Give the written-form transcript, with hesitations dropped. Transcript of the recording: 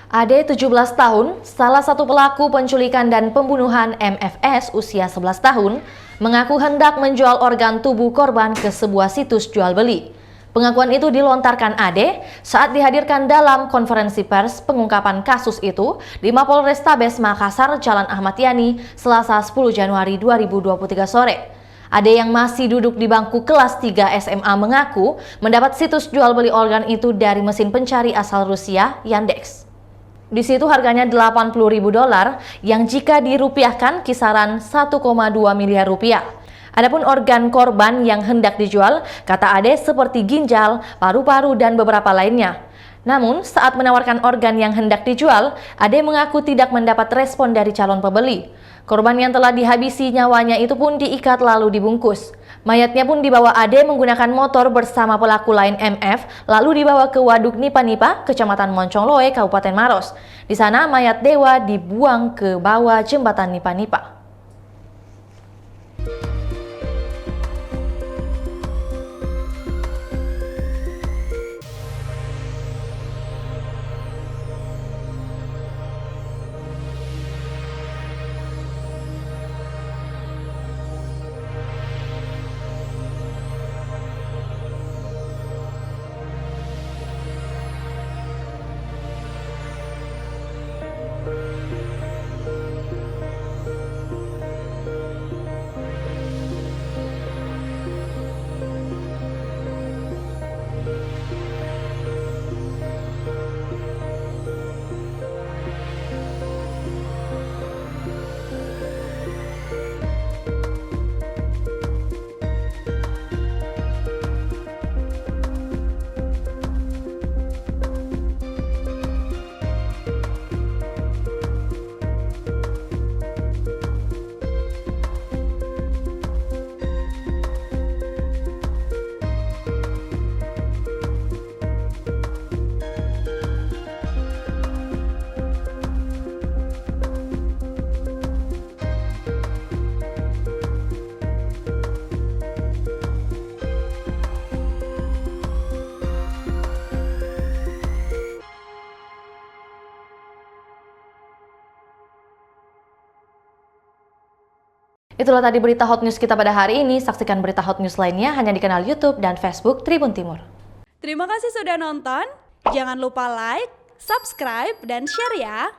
Ade 17 tahun, salah satu pelaku penculikan dan pembunuhan MFS usia 11 tahun, mengaku hendak menjual organ tubuh korban ke sebuah situs jual beli. Pengakuan itu dilontarkan Ade saat dihadirkan dalam konferensi pers pengungkapan kasus itu di Mapolrestabes Makassar, Jalan Ahmad Yani, Selasa 10 Januari 2023 sore. Ade yang masih duduk di bangku kelas 3 SMA mengaku mendapat situs jual beli organ itu dari mesin pencari asal Rusia, Yandex. Di situ harganya $80.000 yang jika dirupiahkan kisaran 1,2 miliar rupiah. Adapun organ korban yang hendak dijual, kata Ade seperti ginjal, paru-paru dan beberapa lainnya. Namun saat menawarkan organ yang hendak dijual, Ade mengaku tidak mendapat respon dari calon pembeli. Korban yang telah dihabisi nyawanya itu pun diikat lalu dibungkus. Mayatnya pun dibawa Ade menggunakan motor bersama pelaku lain MF, lalu dibawa ke Waduk Nipa-Nipa, Kecamatan Moncongloe, Kabupaten Maros. Di sana mayat Dewa dibuang ke bawah jembatan Nipa-Nipa. Itulah tadi berita hot news kita pada hari ini. Saksikan berita hot news lainnya hanya di kanal YouTube dan Facebook Tribun Timur. Terima kasih sudah nonton. Jangan lupa like, subscribe, dan share ya.